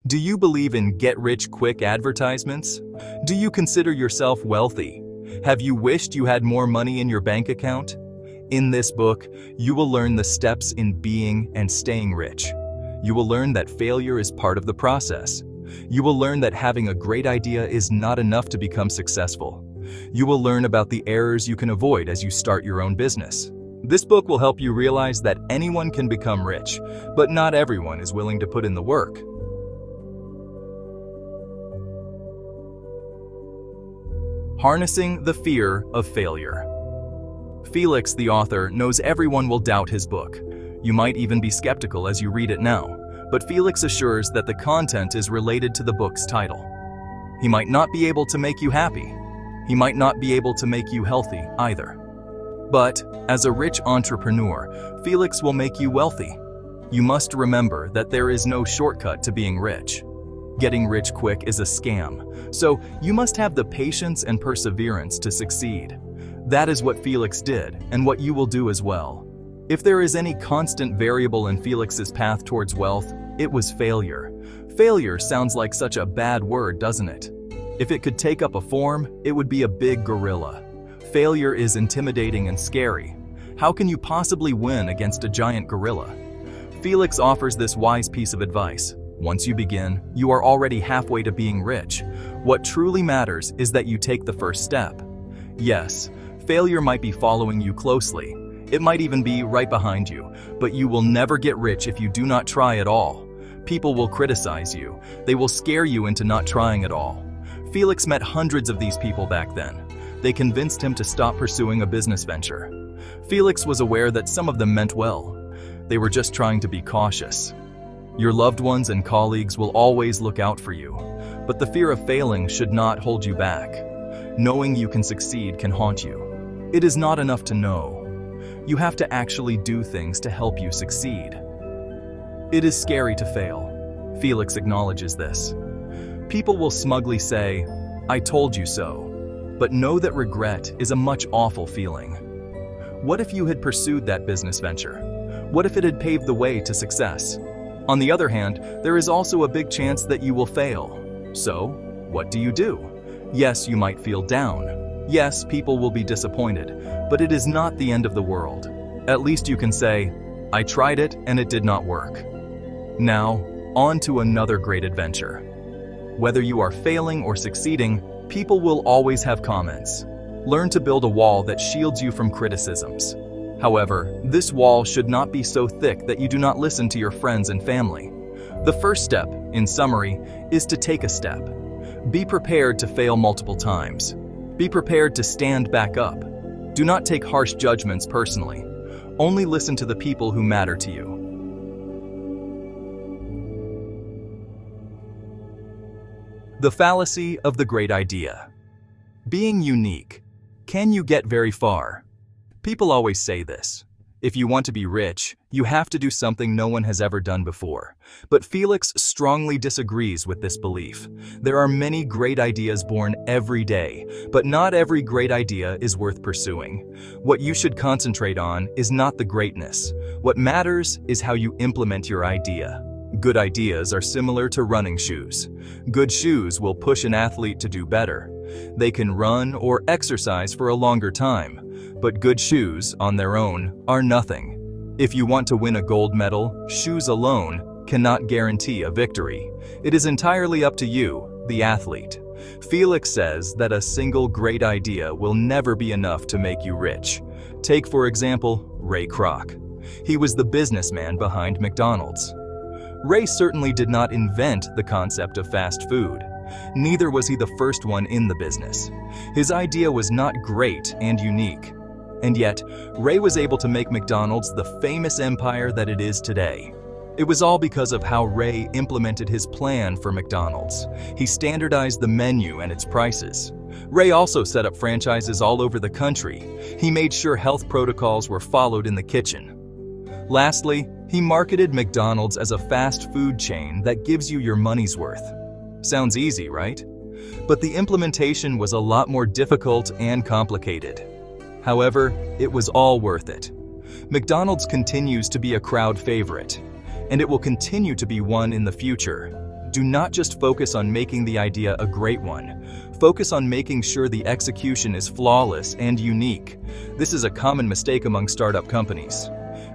Do you believe in get-rich-quick advertisements? Do you consider yourself wealthy? Have you wished you had more money in your bank account? In this book, you will learn the steps in being and staying rich. You will learn that failure is part of the process. You will learn that having a great idea is not enough to become successful. You will learn about the errors you can avoid as you start your own business. This book will help you realize that anyone can become rich, but not everyone is willing to put in the work. Harnessing the Fear of Failure. Felix, the author, knows everyone will doubt his book. You might even be skeptical as you read it now, but Felix assures that the content is related to the book's title. He might not be able to make you happy. He might not be able to make you healthy either. But, as a rich entrepreneur, Felix will make you wealthy. You must remember that there is no shortcut to being rich. Getting rich quick is a scam, so you must have the patience and perseverance to succeed. That is what Felix did, and what you will do as well. If there is any constant variable in Felix's path towards wealth, it was failure. Failure sounds like such a bad word, doesn't it? If it could take up a form, it would be a big gorilla. Failure is intimidating and scary. How can you possibly win against a giant gorilla? Felix offers this wise piece of advice. Once you begin, you are already halfway to being rich. What truly matters is that you take the first step. Yes, failure might be following you closely. It might even be right behind you, but you will never get rich if you do not try at all. People will criticize you. They will scare you into not trying at all. Felix met hundreds of these people back then. They convinced him to stop pursuing a business venture. Felix was aware that some of them meant well. They were just trying to be cautious. Your loved ones and colleagues will always look out for you, but the fear of failing should not hold you back. Knowing you can succeed can haunt you. It is not enough to know. You have to actually do things to help you succeed. It is scary to fail. Felix acknowledges this. People will smugly say, "I told you so," but know that regret is a much awful feeling. What if you had pursued that business venture? What if it had paved the way to success? On the other hand, there is also a big chance that you will fail. So, what do? Yes, you might feel down. Yes, people will be disappointed, but it is not the end of the world. At least you can say, "I tried it and it did not work." Now, on to another great adventure. Whether you are failing or succeeding, people will always have comments. Learn to build a wall that shields you from criticisms. However, this wall should not be so thick that you do not listen to your friends and family. The first step, in summary, is to take a step. Be prepared to fail multiple times. Be prepared to stand back up. Do not take harsh judgments personally. Only listen to the people who matter to you. The fallacy of the great idea. Being unique. Can you get very far? People always say this. If you want to be rich, you have to do something no one has ever done before. But Felix strongly disagrees with this belief. There are many great ideas born every day, but not every great idea is worth pursuing. What you should concentrate on is not the greatness. What matters is how you implement your idea. Good ideas are similar to running shoes. Good shoes will push an athlete to do better. They can run or exercise for a longer time, but good shoes on their own are nothing. If you want to win a gold medal, shoes alone cannot guarantee a victory. It is entirely up to you, the athlete. Felix says that a single great idea will never be enough to make you rich. Take, for example, Ray Kroc. He was the businessman behind McDonald's. Ray certainly did not invent the concept of fast food. Neither was he the first one in the business. His idea was not great and unique. And yet, Ray was able to make McDonald's the famous empire that it is today. It was all because of how Ray implemented his plan for McDonald's. He standardized the menu and its prices. Ray also set up franchises all over the country. He made sure health protocols were followed in the kitchen. Lastly, he marketed McDonald's as a fast food chain that gives you your money's worth. Sounds easy, right? But the implementation was a lot more difficult and complicated. However, it was all worth it. McDonald's continues to be a crowd favorite, and it will continue to be one in the future. Do not just focus on making the idea a great one. Focus on making sure the execution is flawless and unique. This is a common mistake among startup companies.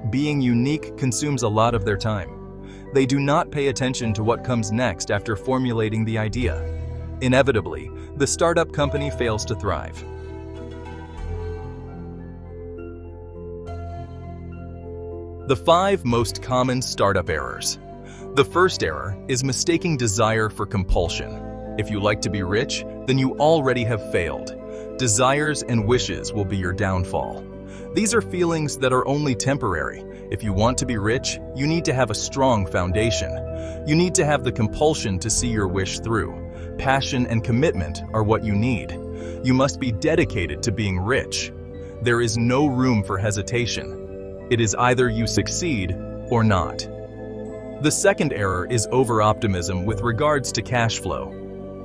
Being unique consumes a lot of their time. They do not pay attention to what comes next after formulating the idea. Inevitably, the startup company fails to thrive. The 5 most common startup errors. The first error is mistaking desire for compulsion. If you like to be rich, then you already have failed. Desires and wishes will be your downfall. These are feelings that are only temporary. If you want to be rich, you need to have a strong foundation. You need to have the compulsion to see your wish through. Passion and commitment are what you need. You must be dedicated to being rich. There is no room for hesitation. It is either you succeed or not. The second error is over-optimism with regards to cash flow.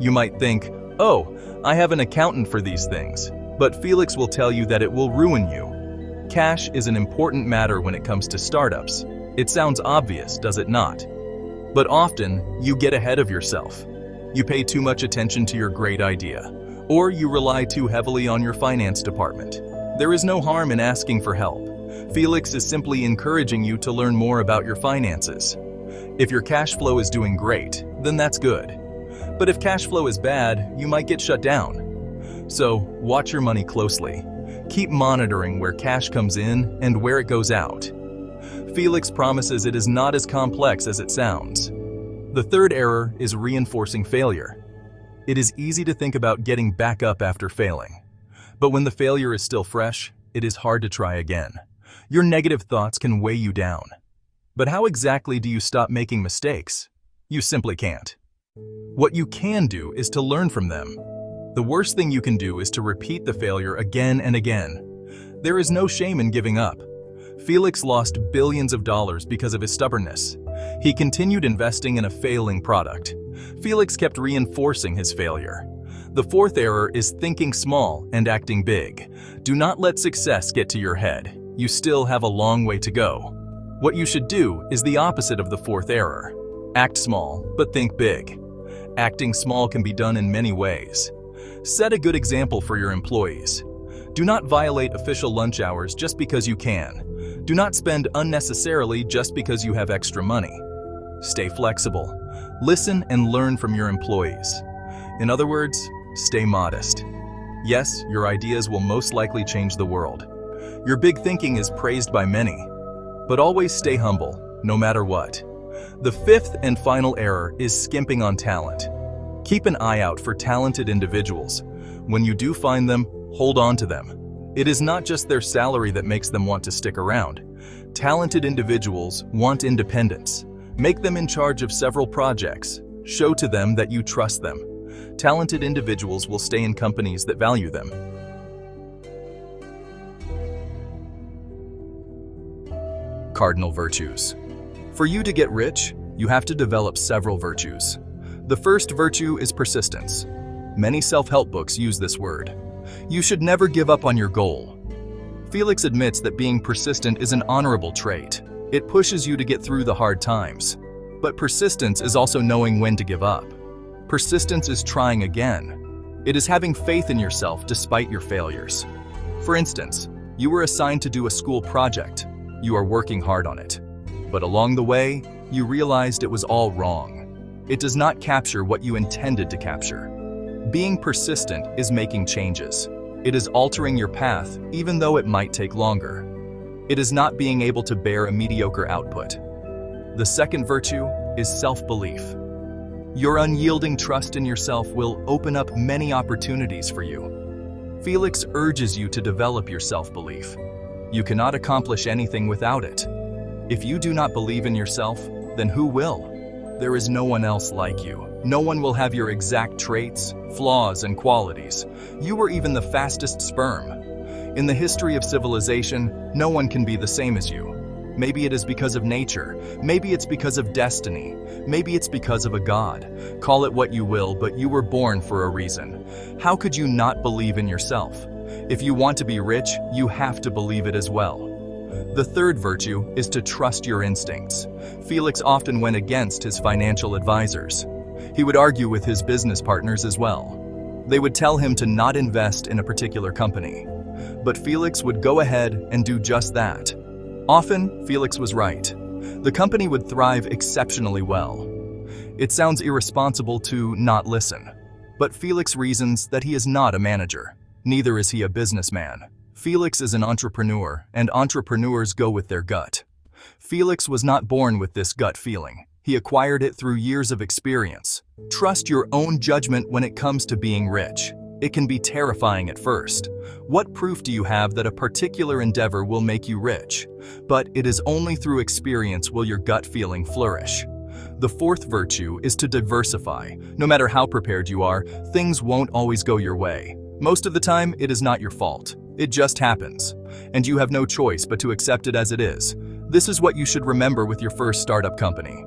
You might think, oh, I have an accountant for these things, but Felix will tell you that it will ruin you. Cash is an important matter when it comes to startups. It sounds obvious, does it not? But often, you get ahead of yourself. You pay too much attention to your great idea, or you rely too heavily on your finance department. There is no harm in asking for help. Felix is simply encouraging you to learn more about your finances. If your cash flow is doing great, then that's good. But if cash flow is bad, you might get shut down. So, watch your money closely. Keep monitoring where cash comes in and where it goes out. Felix promises it is not as complex as it sounds. The third error is reinforcing failure. It is easy to think about getting back up after failing. But when the failure is still fresh, it is hard to try again. Your negative thoughts can weigh you down. But how exactly do you stop making mistakes? You simply can't. What you can do is to learn from them. The worst thing you can do is to repeat the failure again and again. There is no shame in giving up. Felix lost billions of dollars because of his stubbornness. He continued investing in a failing product. Felix kept reinforcing his failure. The fourth error is thinking small and acting big. Do not let success get to your head. You still have a long way to go. What you should do is the opposite of the fourth error. Act small, but think big. Acting small can be done in many ways. Set a good example for your employees. Do not violate official lunch hours just because you can. Do not spend unnecessarily just because you have extra money. Stay flexible. Listen and learn from your employees. In other words, stay modest. Yes, your ideas will most likely change the world. Your big thinking is praised by many, but always stay humble, no matter what. The fifth and final error is skimping on talent. Keep an eye out for talented individuals. When you do find them, hold on to them. It is not just their salary that makes them want to stick around. Talented individuals want independence. Make them in charge of several projects. Show to them that you trust them. Talented individuals will stay in companies that value them. Cardinal Virtues. For you to get rich, you have to develop several virtues. The first virtue is persistence. Many self-help books use this word. You should never give up on your goal. Felix admits that being persistent is an honorable trait. It pushes you to get through the hard times. But persistence is also knowing when to give up. Persistence is trying again. It is having faith in yourself despite your failures. For instance, you were assigned to do a school project. You are working hard on it. But along the way, you realized it was all wrong. It does not capture what you intended to capture. Being persistent is making changes. It is altering your path, even though it might take longer. It is not being able to bear a mediocre output. The second virtue is self-belief. Your unyielding trust in yourself will open up many opportunities for you. Felix urges you to develop your self-belief. You cannot accomplish anything without it. If you do not believe in yourself, then who will? There is no one else like you. No one will have your exact traits, flaws, and qualities. You were even the fastest sperm. In the history of civilization, no one can be the same as you. Maybe it is because of nature. Maybe it's because of destiny. Maybe it's because of a god. Call it what you will, but you were born for a reason. How could you not believe in yourself? If you want to be rich, you have to believe it as well. The third virtue is to trust your instincts. Felix often went against his financial advisors. He would argue with his business partners as well. They would tell him to not invest in a particular company. But Felix would go ahead and do just that. Often, Felix was right. The company would thrive exceptionally well. It sounds irresponsible to not listen. But Felix reasons that he is not a manager. Neither is he a businessman. Felix is an entrepreneur, and entrepreneurs go with their gut. Felix was not born with this gut feeling. He acquired it through years of experience. Trust your own judgment when it comes to being rich. It can be terrifying at first. What proof do you have that a particular endeavor will make you rich? But it is only through experience will your gut feeling flourish. The fourth virtue is to diversify. No matter how prepared you are, things won't always go your way. Most of the time, it is not your fault. It just happens. And you have no choice but to accept it as it is. This is what you should remember with your first startup company.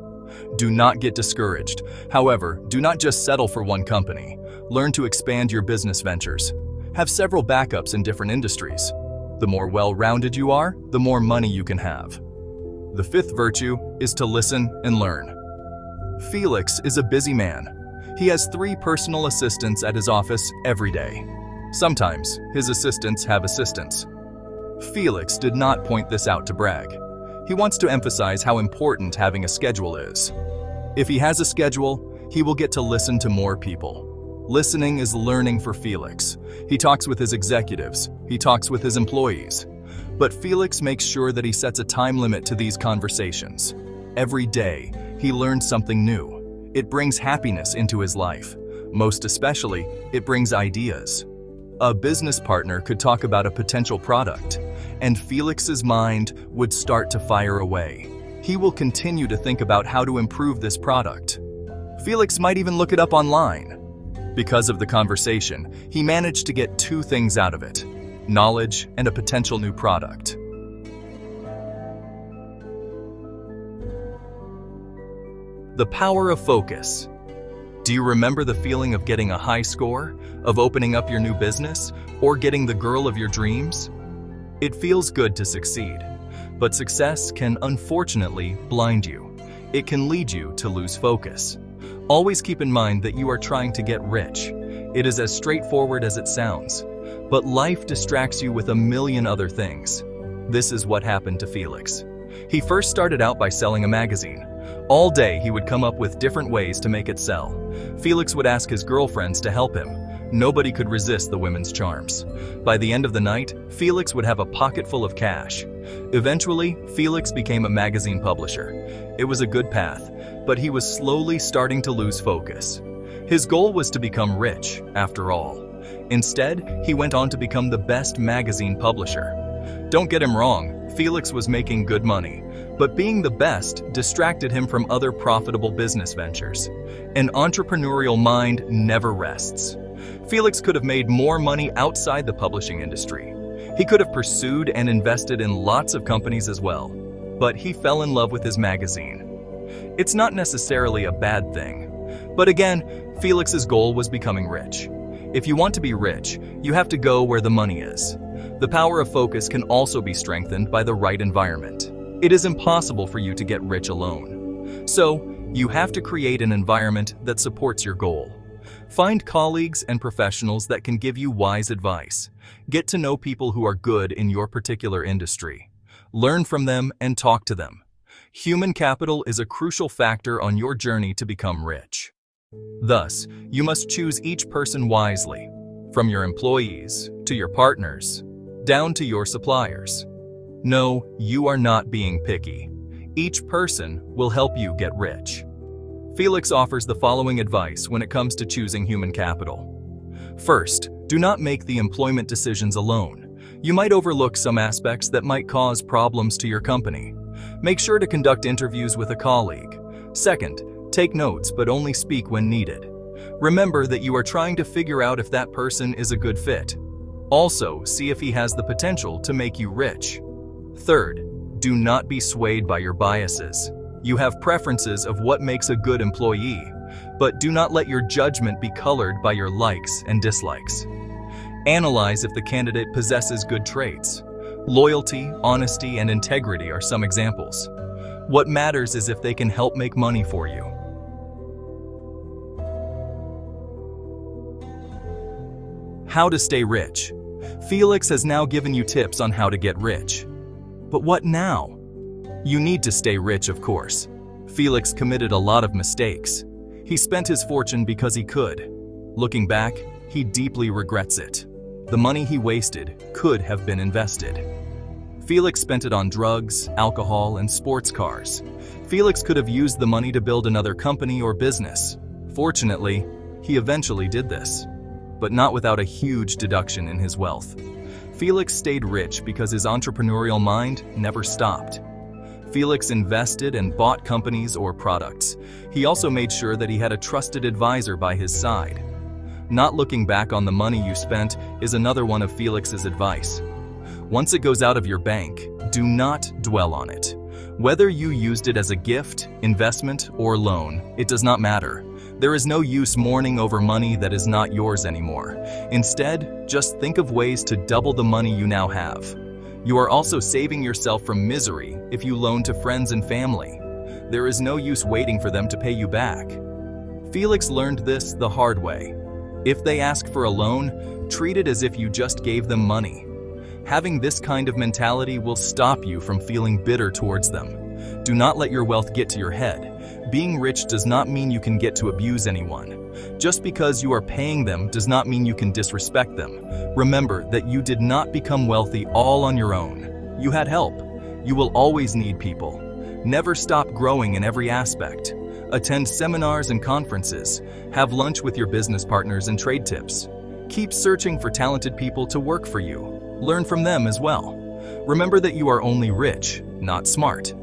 Do not get discouraged. However, do not just settle for one company. Learn to expand your business ventures. Have several backups in different industries. The more well-rounded you are, the more money you can have. The fifth virtue is to listen and learn. Felix is a busy man. He has 3 personal assistants at his office every day. Sometimes, his assistants have assistants. Felix did not point this out to brag. He wants to emphasize how important having a schedule is. If he has a schedule, he will get to listen to more people. Listening is learning for Felix. He talks with his executives. He talks with his employees. But Felix makes sure that he sets a time limit to these conversations. Every day, he learns something new. It brings happiness into his life. Most especially, it brings ideas. A business partner could talk about a potential product, and Felix's mind would start to fire away. He will continue to think about how to improve this product. Felix might even look it up online. Because of the conversation, he managed to get 2 things out of it: knowledge and a potential new product. The power of focus. Do you remember the feeling of getting a high score, of opening up your new business, or getting the girl of your dreams? It feels good to succeed, but success can unfortunately blind you. It can lead you to lose focus. Always keep in mind that you are trying to get rich. It is as straightforward as it sounds, but life distracts you with a million other things. This is what happened to Felix. He first started out by selling a magazine. All day he would come up with different ways to make it sell. Felix would ask his girlfriends to help him. Nobody could resist the women's charms. By the end of the night, Felix would have a pocket full of cash. Eventually, Felix became a magazine publisher. It was a good path, but he was slowly starting to lose focus. His goal was to become rich, after all. Instead, he went on to become the best magazine publisher. Don't get him wrong, Felix was making good money, but being the best distracted him from other profitable business ventures. An entrepreneurial mind never rests. Felix could have made more money outside the publishing industry. He could have pursued and invested in lots of companies as well, but he fell in love with his magazine. It's not necessarily a bad thing, but again, Felix's goal was becoming rich. If you want to be rich, you have to go where the money is. The power of focus can also be strengthened by the right environment. It is impossible for you to get rich alone. So, you have to create an environment that supports your goal. Find colleagues and professionals that can give you wise advice. Get to know people who are good in your particular industry. Learn from them and talk to them. Human capital is a crucial factor on your journey to become rich. Thus, you must choose each person wisely, from your employees to your partners, down to your suppliers. No, you are not being picky. Each person will help you get rich. Felix offers the following advice when it comes to choosing human capital. First, do not make the employment decisions alone. You might overlook some aspects that might cause problems to your company. Make sure to conduct interviews with a colleague. Second, take notes but only speak when needed. Remember that you are trying to figure out if that person is a good fit. Also, see if he has the potential to make you rich. Third, do not be swayed by your biases. You have preferences of what makes a good employee, but do not let your judgment be colored by your likes and dislikes. Analyze if the candidate possesses good traits. Loyalty, honesty, and integrity are some examples. What matters is if they can help make money for you. How to stay rich. Felix has now given you tips on how to get rich. But what now? You need to stay rich, of course. Felix committed a lot of mistakes. He spent his fortune because he could. Looking back, he deeply regrets it. The money he wasted could have been invested. Felix spent it on drugs, alcohol, and sports cars. Felix could have used the money to build another company or business. Fortunately, he eventually did this, but not without a huge deduction in his wealth. Felix stayed rich because his entrepreneurial mind never stopped. Felix invested and bought companies or products. He also made sure that he had a trusted advisor by his side. Not looking back on the money you spent is another one of Felix's advice. Once it goes out of your bank, do not dwell on it. Whether you used it as a gift, investment, or loan, it does not matter. There is no use mourning over money that is not yours anymore. Instead, just think of ways to double the money you now have. You are also saving yourself from misery if you loan to friends and family. There is no use waiting for them to pay you back. Felix learned this the hard way. If they ask for a loan, treat it as if you just gave them money. Having this kind of mentality will stop you from feeling bitter towards them. Do not let your wealth get to your head. Being rich does not mean you can get to abuse anyone. Just because you are paying them does not mean you can disrespect them. Remember that you did not become wealthy all on your own. You had help. You will always need people. Never stop growing in every aspect. Attend seminars and conferences. Have lunch with your business partners and trade tips. Keep searching for talented people to work for you. Learn from them as well. Remember that you are only rich, not smart.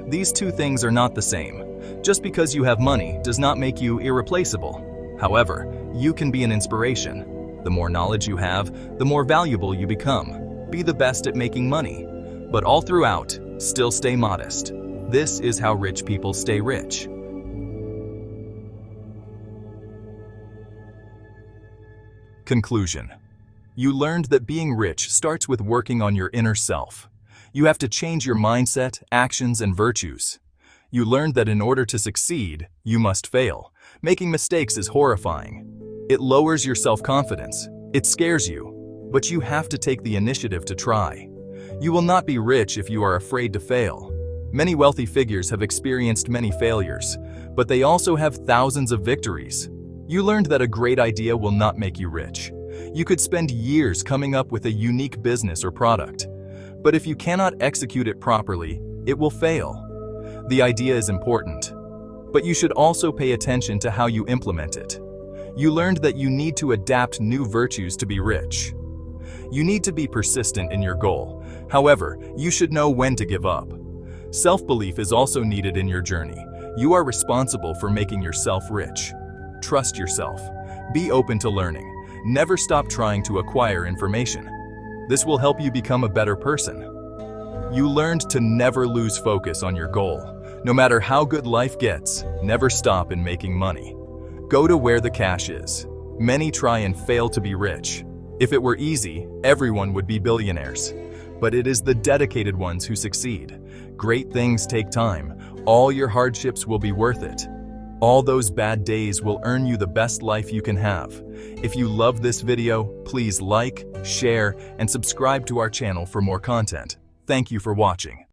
These two things are not the same. Just because you have money does not make you irreplaceable. However, you can be an inspiration. The more knowledge you have, the more valuable you become. Be the best at making money. But all throughout, still stay modest. This is how rich people stay rich. Conclusion. You learned that being rich starts with working on your inner self. You have to change your mindset, actions, and virtues. You learned that in order to succeed, you must fail. Making mistakes is horrifying. It lowers your self-confidence. It scares you. But you have to take the initiative to try. You will not be rich if you are afraid to fail. Many wealthy figures have experienced many failures, but they also have thousands of victories. You learned that a great idea will not make you rich. You could spend years coming up with a unique business or product, but if you cannot execute it properly, it will fail. The idea is important, but you should also pay attention to how you implement it. You learned that you need to adapt new virtues to be rich. You need to be persistent in your goal. However, you should know when to give up. Self-belief is also needed in your journey. You are responsible for making yourself rich. Trust yourself. Be open to learning. Never stop trying to acquire information. This will help you become a better person. You learned to never lose focus on your goal. No matter how good life gets, never stop in making money. Go to where the cash is. Many try and fail to be rich. If it were easy, everyone would be billionaires. But it is the dedicated ones who succeed. Great things take time. All your hardships will be worth it. All those bad days will earn you the best life you can have. If you love this video, please like, share, and subscribe to our channel for more content. Thank you for watching.